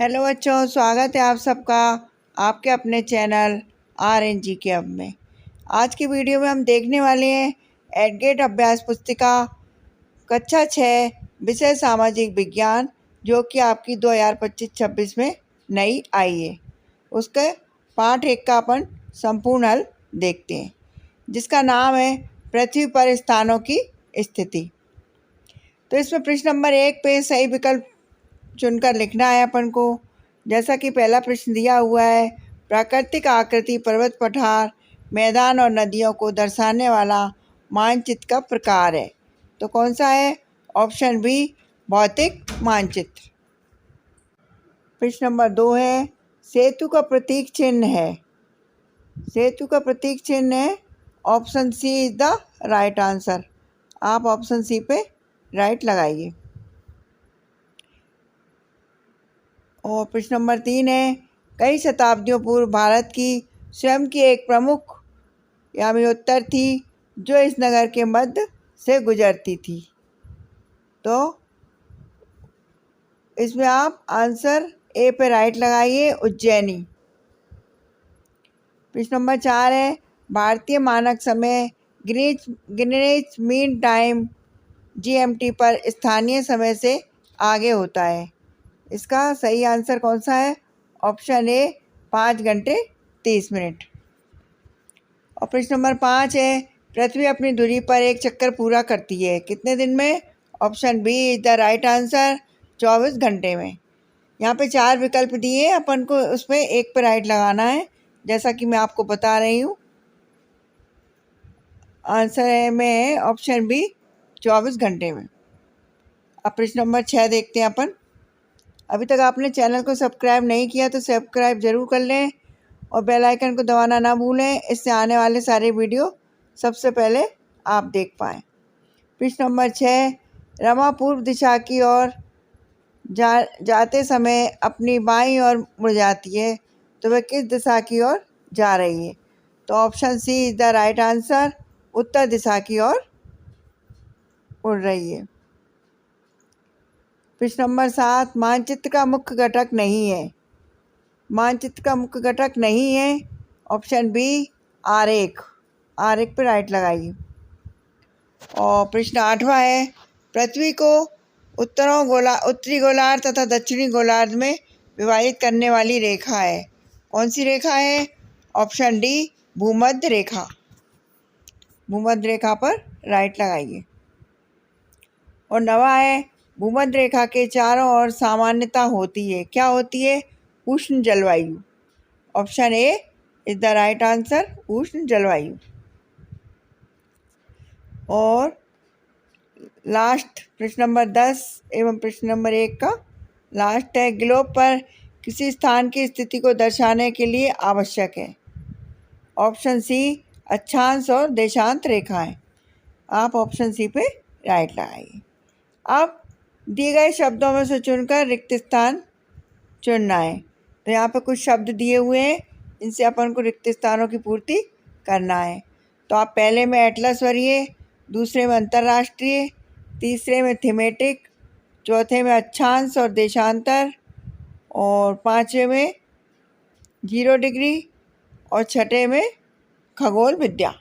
Hello बच्चों, स्वागत है आप सबका आपके अपने चैनल RNG के अब में। आज की वीडियो में हम देखने वाले हैं एडगेट अभ्यास पुस्तिका कक्षा 6 विषय सामाजिक विज्ञान, जो कि आपकी 2025-26 में नई आई है। उसके पाठ 1 का अपन संपूर्ण हल देखते हैं, जिसका नाम है पृथ्वी पर स्थानों की स्थिति। तो इसमें प्रश्न नंबर 1 पे सही विकल्प चुनकर लिखना है अपन को। जैसा कि पहला प्रश्न दिया हुआ है, प्राकृतिक आकृति पर्वत, पठार, मैदान और नदियों को दर्शाने वाला मानचित्र का प्रकार है। तो कौन सा है? ऑप्शन बी, भौतिक मानचित्र। प्रश्न नंबर 2 है, सेतु का प्रतीक चिन्ह है। सेतु का प्रतीक चिन्ह है। Option C is the right answer. आप ऑप्शन सी पे राइट लगाइए। और प्रश्न नंबर 3 है, कई शताब्दियों पूर्व भारत की स्वयं की एक प्रमुख यामी थी, जो इस नगर के मध्य से गुजरती थी। तो इसमें आप आंसर ए पे राइट लगाइए, उज्जैनी। प्रश्न नंबर 4 है, भारतीय मानक समय ग्रीनिच मीन टाइम GMT पर स्थानीय समय से आगे होता है। इसका सही आंसर कौन सा है? ऑप्शन ए, 5 घंटे 30 मिनट। और प्रश्न नंबर 5 है, पृथ्वी अपनी धुरी पर एक चक्कर पूरा करती है कितने दिन में? Option B is the right answer, 24 घंटे में। यहाँ पे 4 विकल्प दिए, अपन को उसमें एक पे राइट लगाना है, जैसा कि मैं आपको बता रही हूँ। आंसर है में ऑप्शन बी, 24 घंटे में। अब प्रश्न नंबर 6 देखते हैं अपन। अभी तक आपने चैनल को सब्सक्राइब नहीं किया तो सब्सक्राइब ज़रूर कर लें और बेल आइकन को दबाना ना भूलें, इससे आने वाले सारे वीडियो सबसे पहले आप देख पाएँ। प्रश्न नंबर 6, रमा पूर्व दिशा की ओर जाते समय अपनी बाईं ओर मुड़ जाती है, तो वह किस दिशा की ओर जा रही है? तो option C is the right answer, उत्तर दिशा की ओर उड़ रही है। प्रश्न नंबर 7, मानचित्र का मुख्य घटक नहीं है। मानचित्र का मुख्य घटक नहीं है। ऑप्शन बी, आरेख। आरेख पर राइट लगाइए। और प्रश्न 8वां है, पृथ्वी को उत्तरी गोलार्ध तथा दक्षिणी गोलार्ध में विभाजित करने वाली रेखा है। कौन सी रेखा है? ऑप्शन डी, भूमध्य रेखा। भूमध्य रेखा पर राइट लगाइए। और 9वां है, भूमध्य रेखा के चारों ओर सामान्यता होती है। क्या होती है? उष्ण जलवायु। Option A is the right answer, उष्ण जलवायु। और लास्ट प्रश्न नंबर 10 एवं प्रश्न नंबर 1 का लास्ट है, ग्लोब पर किसी स्थान की स्थिति को दर्शाने के लिए आवश्यक है। ऑप्शन सी, अक्षांश और देशांत रेखाएं। आप ऑप्शन सी पे राइट लगाइए। अब दिए गए शब्दों में से चुनकर रिक्त स्थान चुनना है। तो यहाँ पे कुछ शब्द दिए हुए हैं, इनसे अपन को रिक्त स्थानों की पूर्ति करना है। तो आप पहले में एटलस भरिए, दूसरे में अंतर्राष्ट्रीय, तीसरे में थीमेटिक, चौथे में अक्षांश और देशांतर, और 5वें में 0 डिग्री, और 6ठे में खगोल विद्या।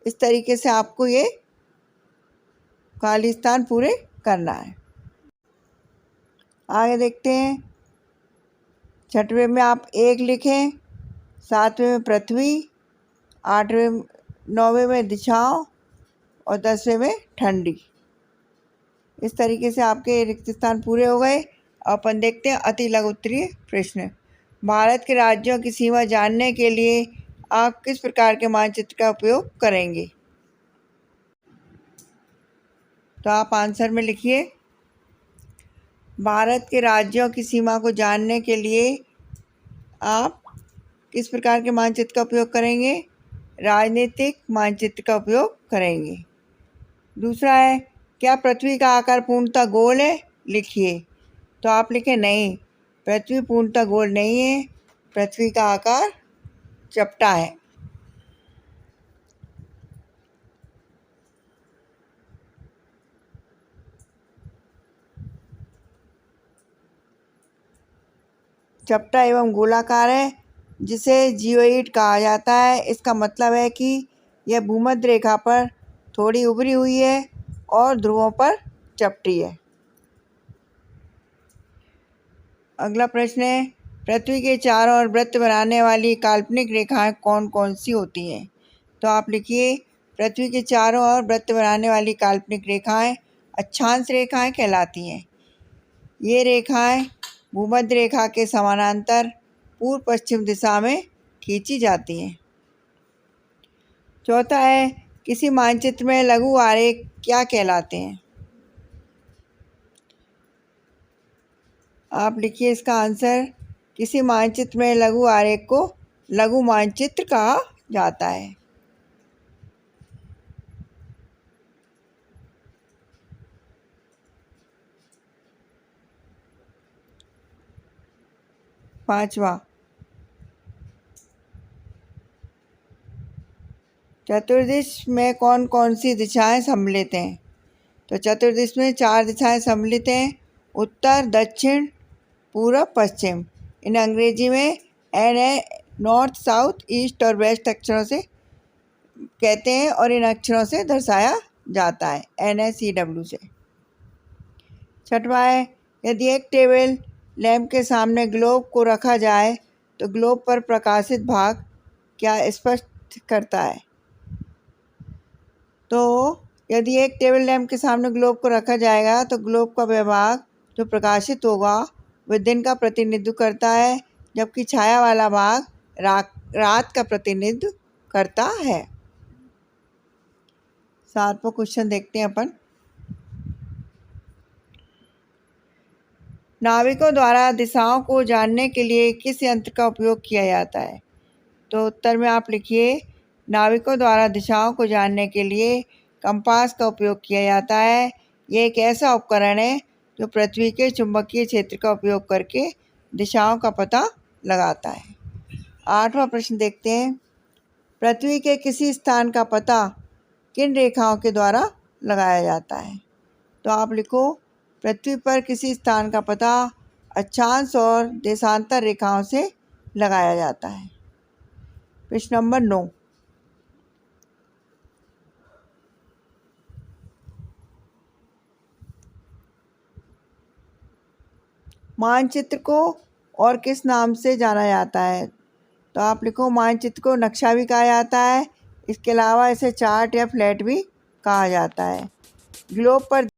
इस तरीके से आपको ये खालिस्तान पूरे करना है। आगे देखते हैं। 6वें में आप 1 लिखें, 7वें में पृथ्वी, 9वें में दिशाओं और 10वें में ठंडी। इस तरीके से आपके रिक्त स्थान पूरे हो गए। अपन देखते हैं अति लघु उत्तरीय प्रश्न। भारत के राज्यों की सीमा जानने के लिए आप किस प्रकार के मानचित्र का उपयोग करेंगे? तो आप आंसर में लिखिए, भारत के राज्यों की सीमा को जानने के लिए आप किस प्रकार के मानचित्र का उपयोग करेंगे? राजनीतिक मानचित्र का उपयोग करेंगे। दूसरा है, क्या पृथ्वी का आकार पूर्णतः गोल है? लिखिए। तो आप लिखें नहीं, पृथ्वी पूर्णतः गोल नहीं है, पृथ्वी का आकार चपटा है। चपटा एवं गोलाकार है, जिसे जियोइड कहा जाता है। इसका मतलब है कि यह भूमध्य रेखा पर थोड़ी उभरी हुई है और ध्रुवों पर चपटी है। अगला प्रश्न है, पृथ्वी के चारों ओर वृत्त बनाने वाली काल्पनिक रेखाएं कौन कौन सी होती हैं? तो आप लिखिए, पृथ्वी के चारों ओर वृत्त बनाने वाली काल्पनिक रेखाएं अक्षांश रेखाएं कहलाती हैं। ये रेखाएं भूमध्य रेखा के समानांतर पूर्व पश्चिम दिशा में खींची जाती हैं। चौथा है, किसी मानचित्र में लघु आरेख क्या कहलाते हैं? आप लिखिए इसका आंसर, किसी मानचित्र में लघु आरेख को लघु मानचित्र कहा जाता है। पांचवा, चतुर्दिश में कौन कौन सी दिशाएं सम्मिलित हैं? तो चतुर्दिश में 4 दिशाएं सम्मिलित हैं, उत्तर, दक्षिण, पूर्व, पश्चिम। इन अंग्रेजी में नॉर्थ, साउथ, ईस्ट और वेस्ट अक्षरों से कहते हैं और इन अक्षरों से दर्शाया जाता है, NACW से। छठवां है, यदि एक टेबल लैंप के सामने ग्लोब को रखा जाए तो ग्लोब पर प्रकाशित भाग क्या स्पष्ट करता है? तो यदि एक टेबल लैंप के सामने ग्लोब को रखा जाएगा तो ग्लोब का वह भाग जो प्रकाशित होगा वह दिन का प्रतिनिधित्व करता है, जबकि छाया वाला भाग रात का प्रतिनिधित्व करता है। 7वां क्वेश्चन देखते हैं अपन। नाविकों द्वारा दिशाओं को जानने के लिए किस यंत्र का उपयोग किया जाता है? तो उत्तर में आप लिखिए, नाविकों द्वारा दिशाओं को जानने के लिए कंपास का उपयोग किया जाता है। ये एक ऐसा उपकरण है जो पृथ्वी के चुंबकीय क्षेत्र का उपयोग करके दिशाओं का पता लगाता है। 8वां प्रश्न देखते हैं, पृथ्वी के किसी स्थान का पता किन रेखाओं के द्वारा लगाया जाता है? तो आप लिखो, पृथ्वी पर किसी स्थान का पता अक्षांश और देशांतर रेखाओं से लगाया जाता है। प्रश्न नंबर 9, मानचित्र को और किस नाम से जाना जाता है? तो आप लिखो, मानचित्र को नक्शा भी कहा जाता है। इसके अलावा इसे चार्ट या फ्लैट भी कहा जाता है। ग्लोब पर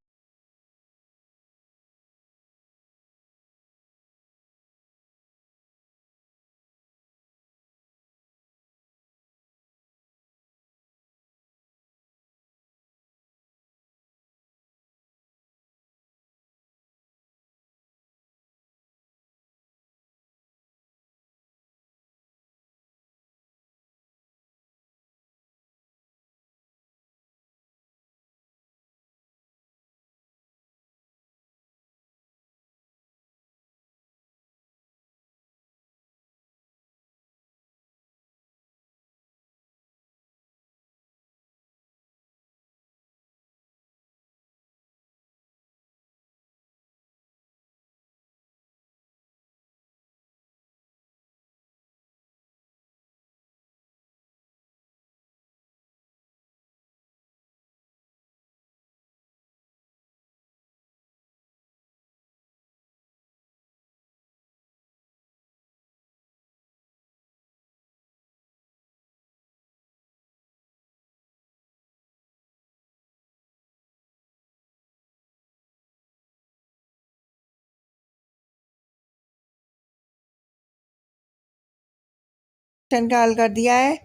क्वेश्चन का हल कर दिया है,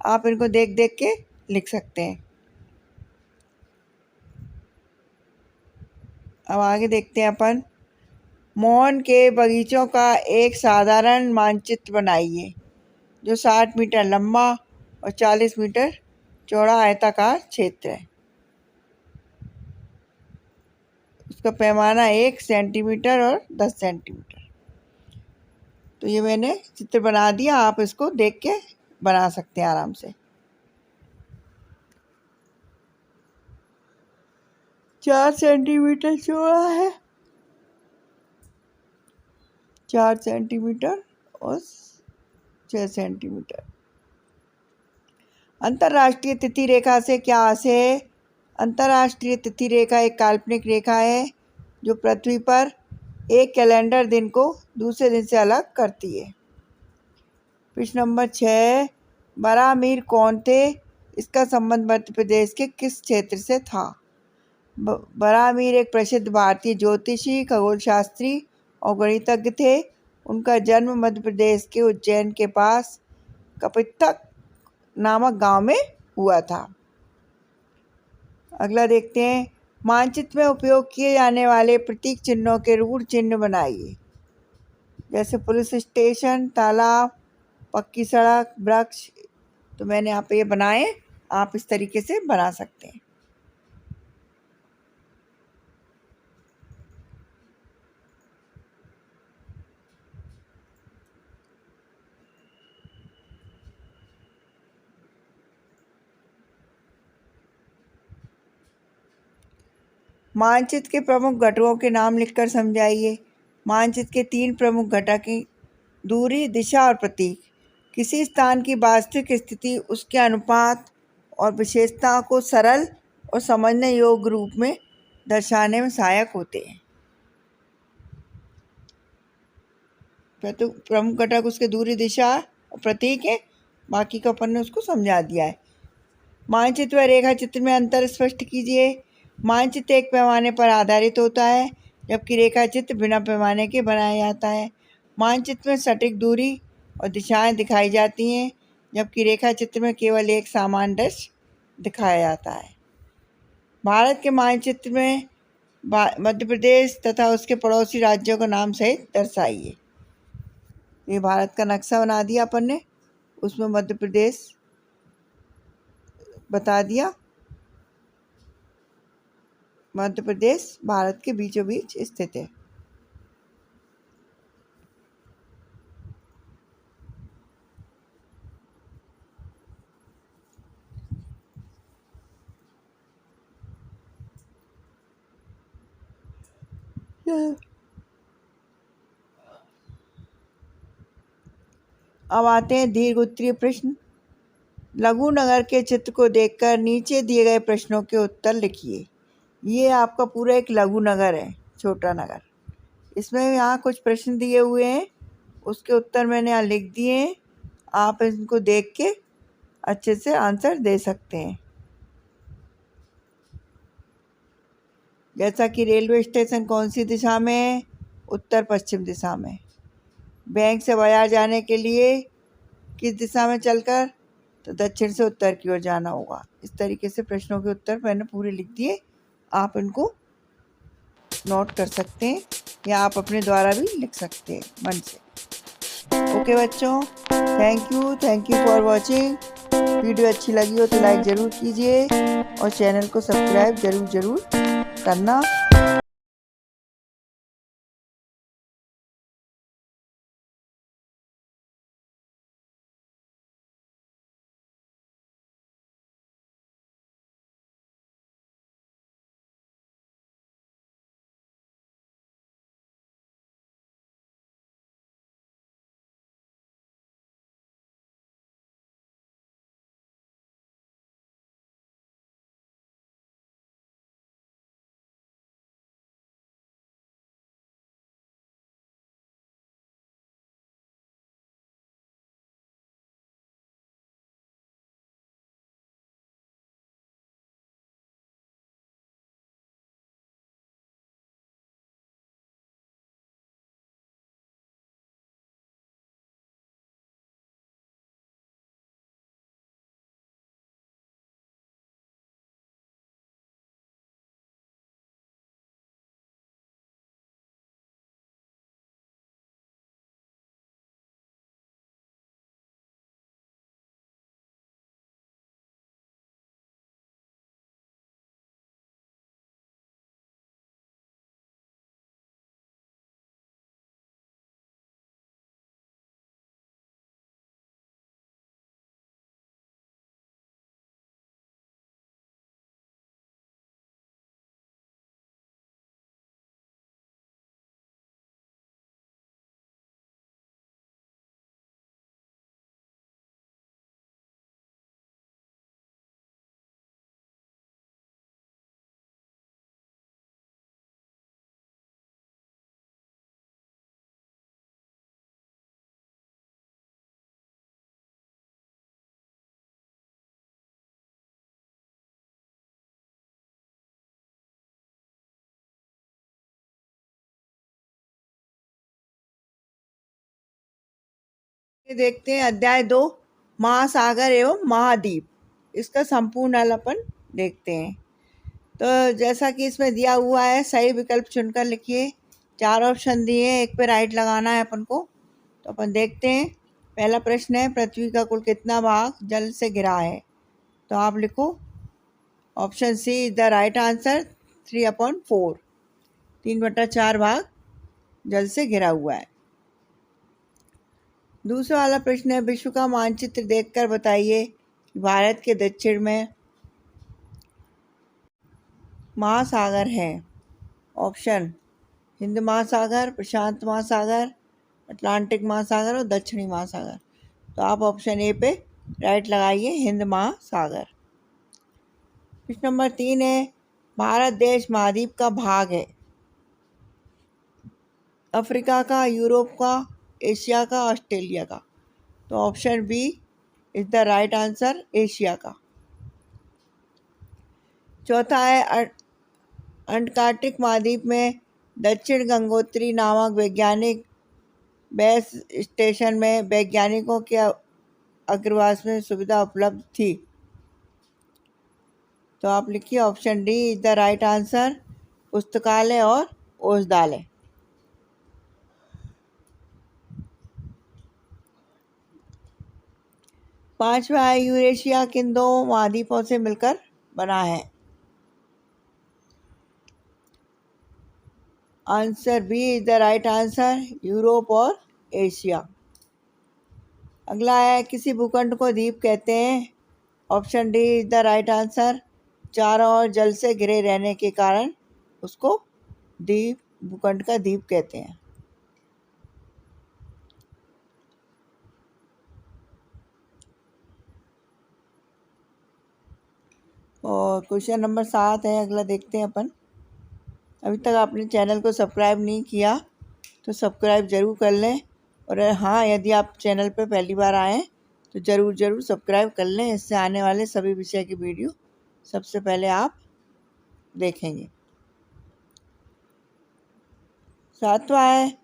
आप इनको देख देख के लिख सकते हैं। अब आगे देखते हैं अपन, मोहन के बगीचों का एक साधारण मानचित्र बनाइए जो 60 मीटर लंबा और 40 मीटर चौड़ा आयताकार क्षेत्र है। उसका पैमाना 1 सेंटीमीटर और 10 सेंटीमीटर। तो ये मैंने चित्र बना दिया, आप इसको देख के बना सकते हैं आराम से। 4 सेंटीमीटर चौड़ा है 4 सेंटीमीटर और 6 सेंटीमीटर। अंतर्राष्ट्रीय तिथि रेखा से क्या आशय है? अंतर्राष्ट्रीय तिथि रेखा एक काल्पनिक रेखा है जो पृथ्वी पर एक कैलेंडर दिन को दूसरे दिन से अलग करती है। प्रश्न नंबर 6, बरामीर कौन थे? इसका संबंध मध्य प्रदेश के किस क्षेत्र से था? बरामीर एक प्रसिद्ध भारतीय ज्योतिषी, खगोलशास्त्री और गणितज्ञ थे। उनका जन्म मध्य प्रदेश के उज्जैन के पास कपित्थक नामक गांव में हुआ था। अगला देखते हैं, मानचित्र में उपयोग किए जाने वाले प्रतीक चिन्हों के रूढ़ चिन्ह बनाइए। जैसे पुलिस स्टेशन, तालाब, पक्की सड़क, वृक्ष। तो मैंने यहाँ पे ये बनाए, आप इस तरीके से बना सकते हैं। मानचित्र के प्रमुख घटकों के नाम लिखकर समझाइए। मानचित्र के 3 प्रमुख घटक हैं, दूरी, दिशा और प्रतीक। किसी स्थान की वास्तविक स्थिति, उसके अनुपात और विशेषताओं को सरल और समझने योग्य रूप में दर्शाने में सहायक होते हैं। तो प्रमुख घटक उसके दूरी, दिशा और प्रतीक है। बाकी का अपन ने उसको समझा दिया है। मानचित्र व रेखा चित्र में अंतर स्पष्ट कीजिए। मानचित्र एक पैमाने पर आधारित होता है, जबकि रेखा चित्र बिना पैमाने के बनाया जाता है। मानचित्र में सटीक दूरी और दिशाएं दिखाई जाती हैं, जबकि रेखा चित्र में केवल एक समान दृश्य दिखाया जाता है। भारत के मानचित्र में मध्य प्रदेश तथा उसके पड़ोसी राज्यों का नाम सहित दर्शाइए। ये भारत का नक्शा बना दिया अपन ने, उसमें मध्य प्रदेश बता दिया। मध्य प्रदेश भारत के बीचों बीच स्थित है। अब आते हैं दीर्घ उत्तरीय प्रश्न। लघु नगर के चित्र को देखकर नीचे दिए गए प्रश्नों के उत्तर लिखिए। ये आपका पूरा एक लघु नगर है, छोटा नगर। इसमें यहाँ कुछ प्रश्न दिए हुए हैं, उसके उत्तर मैंने यहाँ लिख दिए हैं। आप इनको देख के अच्छे से आंसर दे सकते हैं। जैसा कि रेलवे स्टेशन कौन सी दिशा में है? उत्तर पश्चिम दिशा में। बैंक से बाजार जाने के लिए किस दिशा में चलकर? तो दक्षिण से उत्तर की ओर जाना होगा। इस तरीके से प्रश्नों के उत्तर मैंने पूरे लिख दिए, आप इनको नोट कर सकते हैं या आप अपने द्वारा भी लिख सकते हैं मन से। ओके बच्चों, thank you for watching. Video अच्छी लगी हो तो लाइक ज़रूर कीजिए और चैनल को सब्सक्राइब ज़रूर करना। ये देखते हैं अध्याय 2 महासागर एवं महाद्वीप, इसका संपूर्ण हल अपन देखते हैं। तो जैसा कि इसमें दिया हुआ है, सही विकल्प चुनकर लिखिए। 4 ऑप्शन दिए हैं, एक पे राइट लगाना है अपन को। तो अपन देखते हैं। पहला प्रश्न है, पृथ्वी का कुल कितना भाग जल से घिरा है? तो आप लिखो option C is the right answer, 3/4। 3/4 भाग जल से घिरा हुआ है। दूसरा वाला प्रश्न है, विश्व का मानचित्र देखकर बताइए कि भारत के दक्षिण में महासागर है। ऑप्शन हिंद महासागर, प्रशांत महासागर, अटलांटिक महासागर और दक्षिणी महासागर। तो आप ऑप्शन ए पे राइट लगाइए, हिंद महासागर। प्रश्न नंबर 3 है, भारत देश महाद्वीप का भाग है? अफ्रीका का, यूरोप का, एशिया का, ऑस्ट्रेलिया का। तो option B is the right answer, Asia का। चौथा है, अंटार्कटिक महाद्वीप में दक्षिण गंगोत्री नामक वैज्ञानिक बेस स्टेशन में वैज्ञानिकों के अग्रवास में सुविधा उपलब्ध थी। तो आप लिखिए option D is the right answer, पुस्तकालय और औषधालय। पांचवा है, यूरेशिया किन दो महाद्वीपों से मिलकर बना है? Answer B is the right answer, Europe और एशिया। अगला है, किसी भूखंड को द्वीप कहते हैं? Option D is the right answer, चारों ओर जल से घिरे रहने के कारण उसको द्वीप, भूखंड का द्वीप कहते हैं। और क्वेश्चन नंबर 7 है, अगला देखते हैं अपन। अभी तक आपने चैनल को सब्सक्राइब नहीं किया तो सब्सक्राइब ज़रूर कर लें, और हाँ, यदि आप चैनल पर पहली बार आएँ तो ज़रूर सब्सक्राइब कर लें। इससे आने वाले सभी विषय की वीडियो सबसे पहले आप देखेंगे। 7वां है,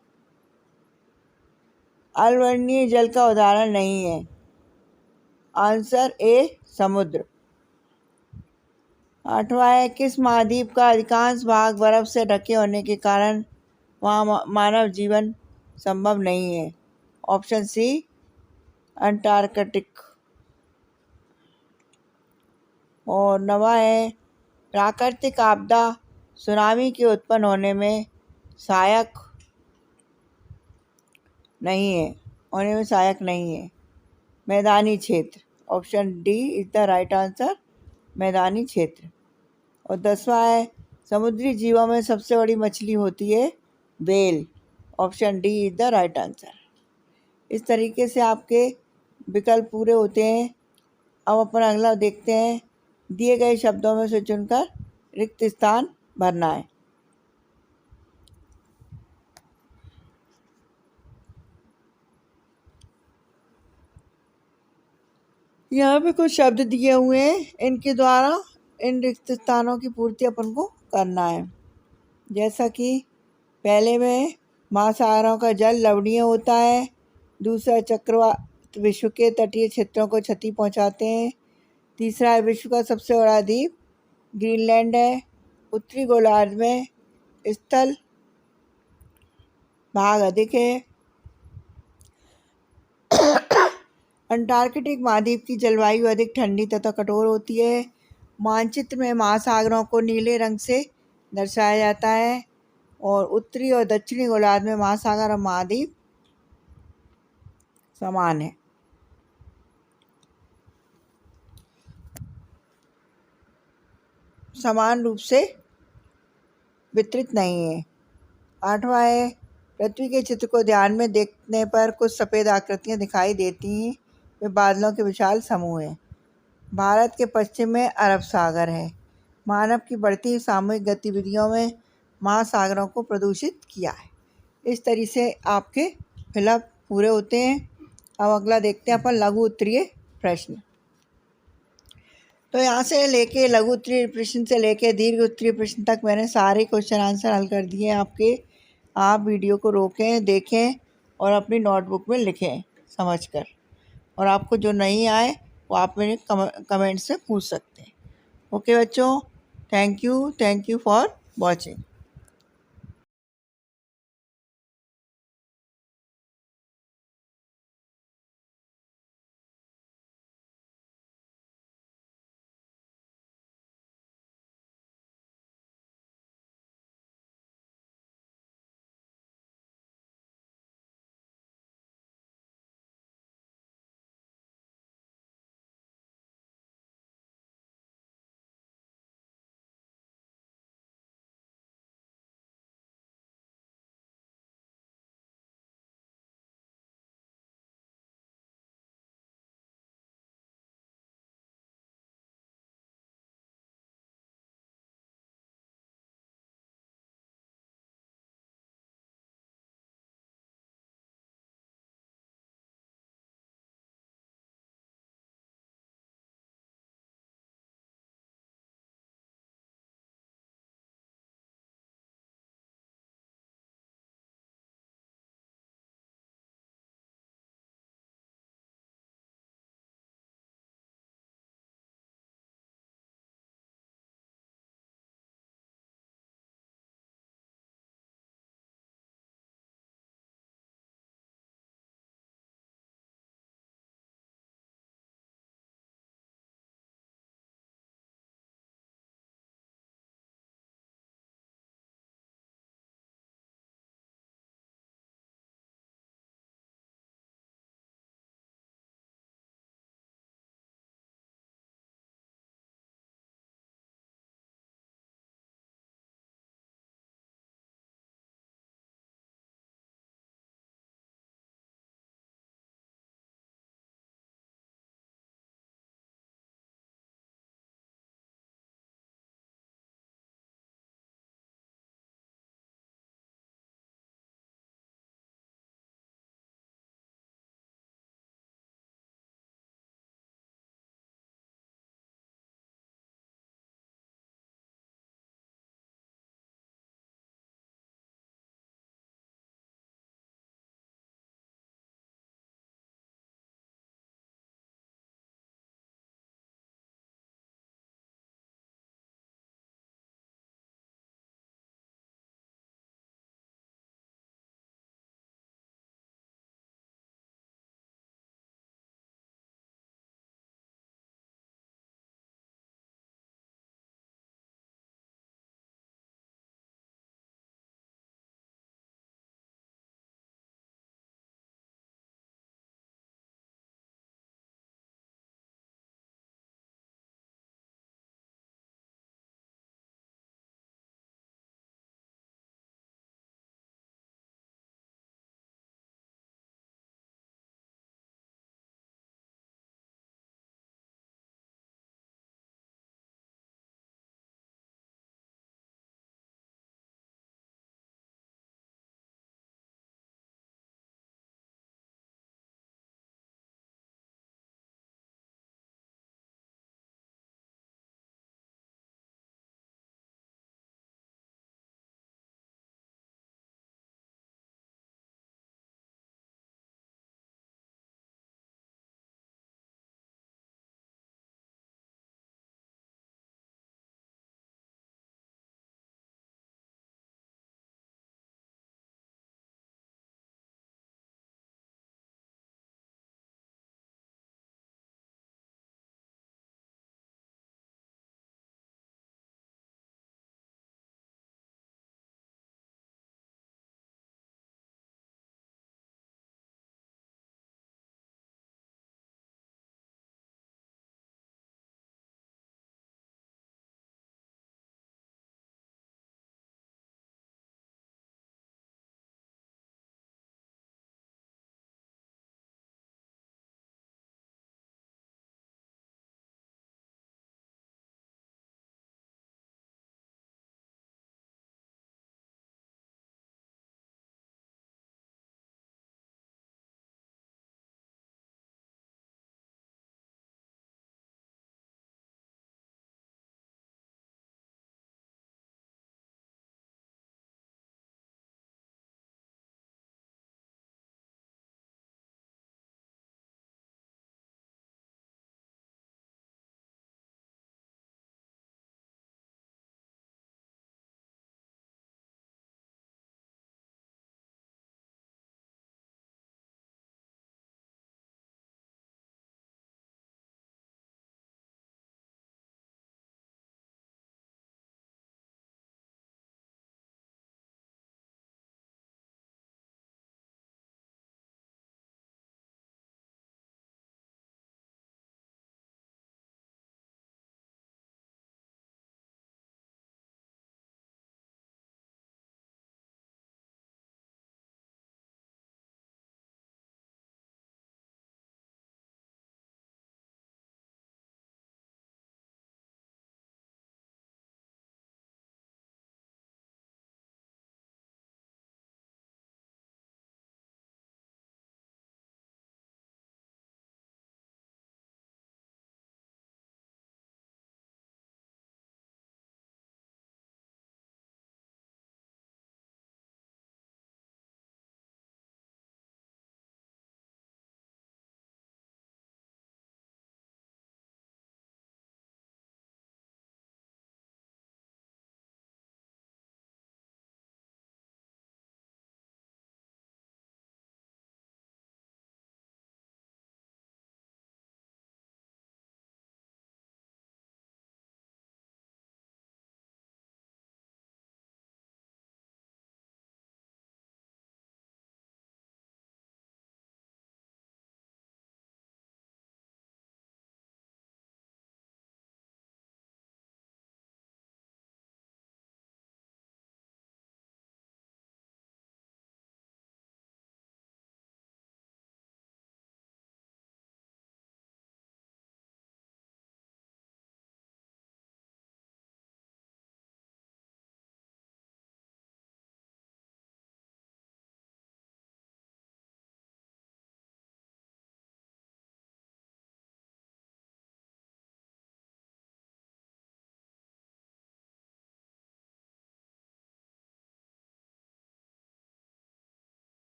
अवर्णनीय जल का उदाहरण नहीं है? आंसर ए समुद्र। 8वां है, किस महाद्वीप का अधिकांश भाग बर्फ से ढके होने के कारण वहाँ मानव जीवन संभव नहीं है? Option C Antarctic. और 9वां है, प्राकृतिक आपदा सुनामी के उत्पन्न होने में सहायक नहीं है? मैदानी क्षेत्र। Option D is the right answer, मैदानी क्षेत्र। और 10वां है, समुद्री जीवों में सबसे बड़ी मछली होती है whale. Option D is the right answer. इस तरीके से आपके विकल्प पूरे होते हैं। अब अपन अगला देखते हैं। दिए गए शब्दों में से चुनकर रिक्त स्थान भरना है। यहाँ पे कुछ शब्द दिए हुए हैं, इनके द्वारा इन रिक्त स्थानों की पूर्ति अपन को करना है। जैसा कि पहले में महासागरों का जल लवणीय होता है। दूसरा, चक्रवात विश्व के तटीय क्षेत्रों को क्षति पहुंचाते हैं। तीसरा है, विश्व का सबसे बड़ा द्वीप ग्रीनलैंड है। उत्तरी गोलार्ध में स्थल भाग अधिक है। अंटार्कटिक महाद्वीप की जलवायु अधिक ठंडी तथा कठोर होती है। मानचित्र में महासागरों को नीले रंग से दर्शाया जाता है। और उत्तरी और दक्षिणी गोलार्ध में महासागर और महाद्वीप समान है। समान रूप से वितरित नहीं है। 8वां है, पृथ्वी के चित्र को ध्यान में देखने पर कुछ सफ़ेद आकृतियां दिखाई देती हैं। वे बादलों के विशाल समूह हैं। भारत के पश्चिम में अरब सागर है। मानव की बढ़ती सामूहिक गतिविधियों में महासागरों को प्रदूषित किया है। इस तरीके से आपके फिलअप पूरे होते हैं। अब अगला देखते हैं अपन लघु उत्तरीय प्रश्न। तो यहाँ से लेके लघु उत्तरीय प्रश्न से लेके दीर्घ उत्तरीय प्रश्न तक मैंने सारे क्वेश्चन आंसर हल कर दिए आपके। आप वीडियो को रोकें, देखें और अपनी नोटबुक में लिखें। समझकर। और आपको जो नहीं आए वो आप मेरे कमेंट से पूछ सकते हैं। ओके बच्चों, थैंक यू फॉर वॉचिंग।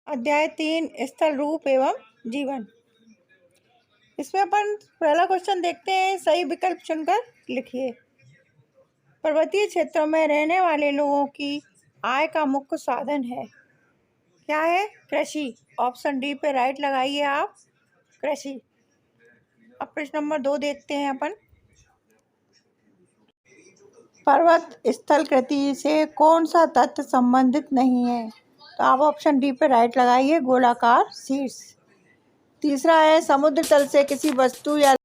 अध्याय 3 स्थल रूप एवं जीवन। इसमें अपन पहला क्वेश्चन देखते हैं, सही विकल्प चुनकर लिखिए। पर्वतीय क्षेत्रों में रहने वाले लोगों की आय का मुख्य साधन है, क्या है? कृषि। ऑप्शन डी पे राइट लगाइए आप, कृषि। अब प्रश्न नंबर 2 देखते हैं अपन। पर्वत स्थल कृति से कौन सा तत्व संबंधित नहीं है? तो आप ऑप्शन डी पे राइट लगाइए, गोलाकार शीर्ष। तीसरा है, समुद्र तल से किसी वस्तु या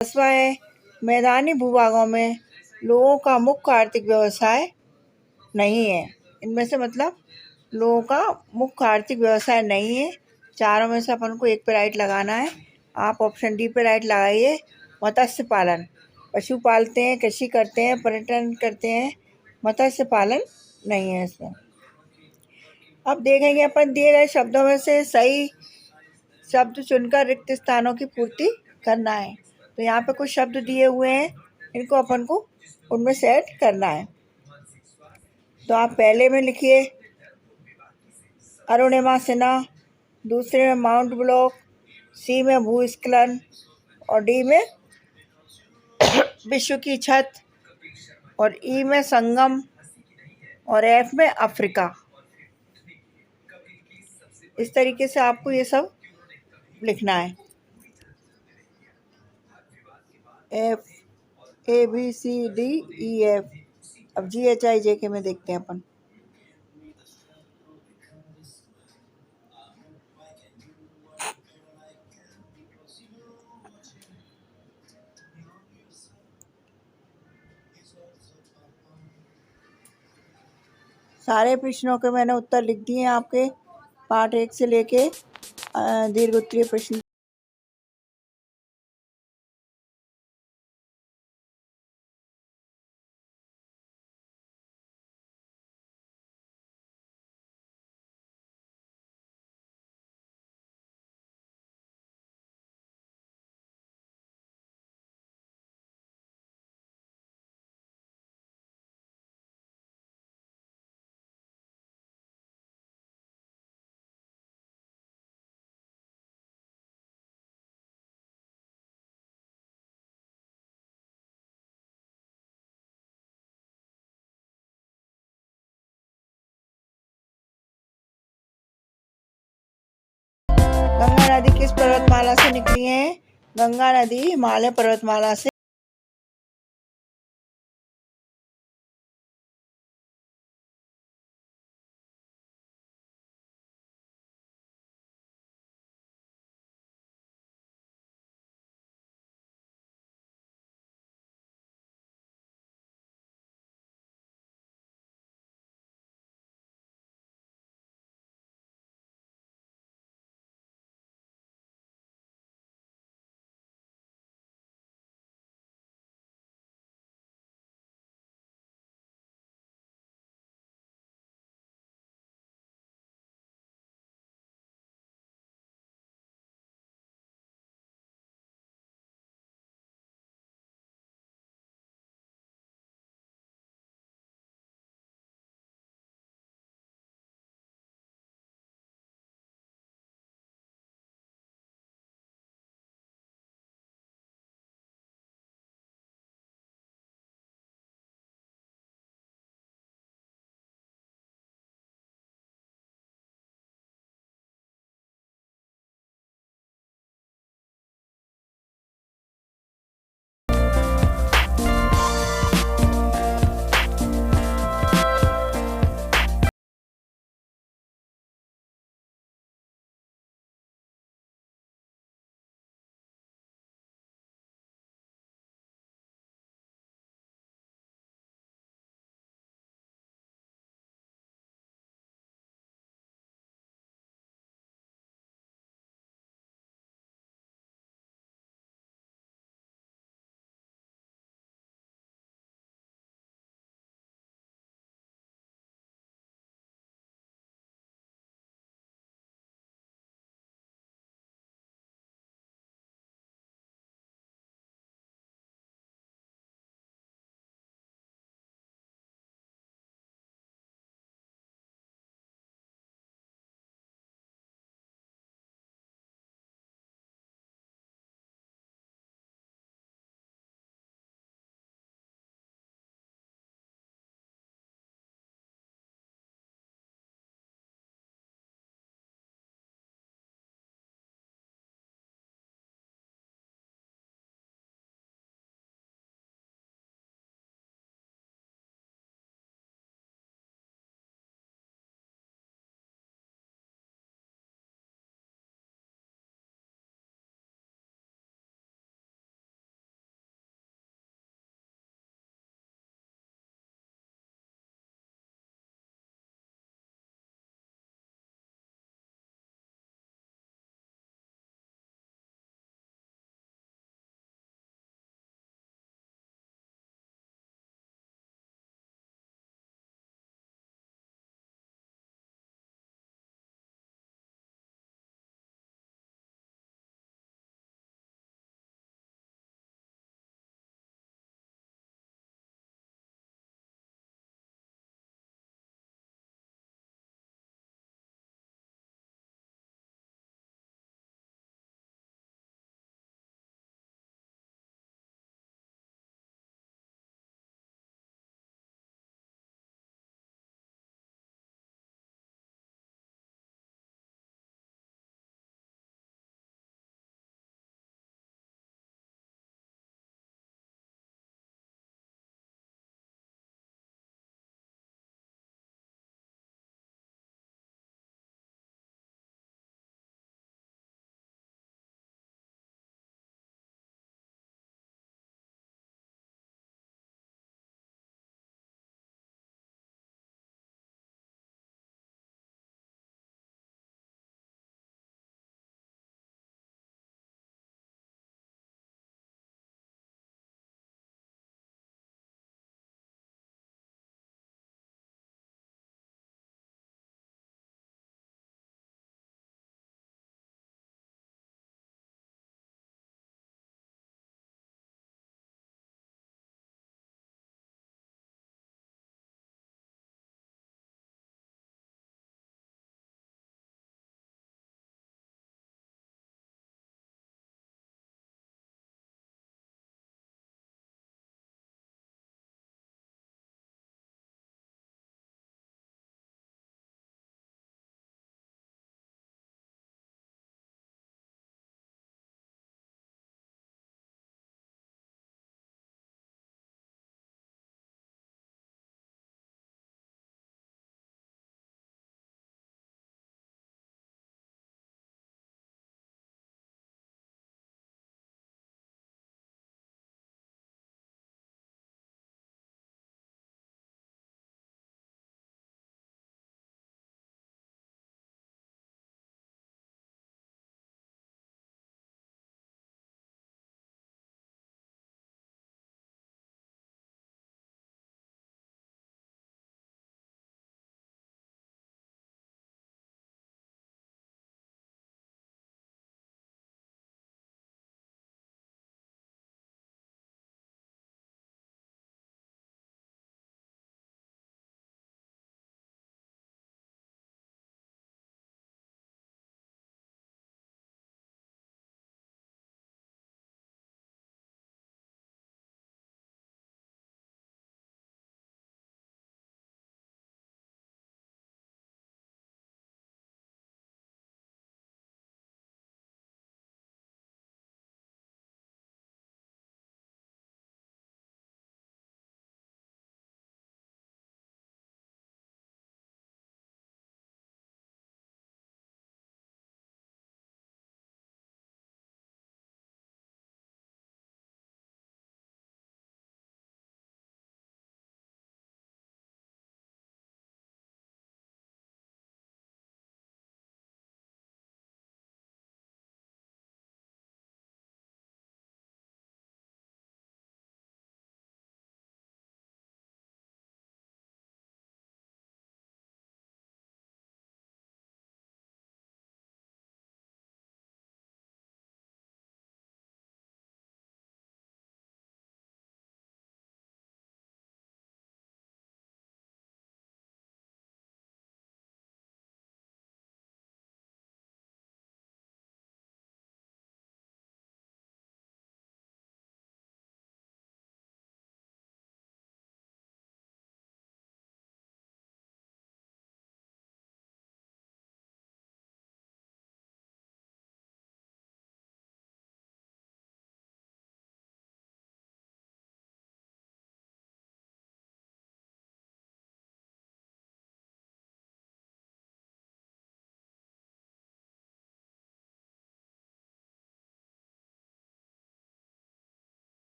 दसवां है, मैदानी भूभागों में लोगों का मुख्य आर्थिक व्यवसाय नहीं है। इनमें से मतलब लोगों का मुख्य आर्थिक व्यवसाय नहीं है। चारों में से अपन को एक पे राइट लगाना है। आप ऑप्शन डी पे राइट लगाइए, मत्स्य पालन। पशु पालते हैं, कृषि करते हैं, पर्यटन करते हैं, मत्स्य पालन नहीं है इसमें। अब देखेंगे अपन दिए गए शब्दों में से सही शब्द चुनकर रिक्त स्थानों की पूर्ति करना है। तो यहाँ पे कुछ शब्द दिए हुए हैं, इनको अपन को उनमें सेट करना है। तो आप पहले में लिखिए अरुणिमा सिन्हा, दूसरे में माउंट ब्लॉक, सी में भूस्खलन और डी में विश्व की छत और ई में संगम और एफ में अफ्रीका। इस तरीके से आपको ये सब लिखना है। F, A B C D E F. अब जी एच आई जे के में देखते हैं अपन। सारे प्रश्नों के मैंने उत्तर लिख दिए हैं आपके, पार्ट 1 से लेके दीर्घ उत्तरीय प्रश्न। गंगा नदी किस पर्वतमाला से निकली है? गंगा नदी हिमालय पर्वतमाला से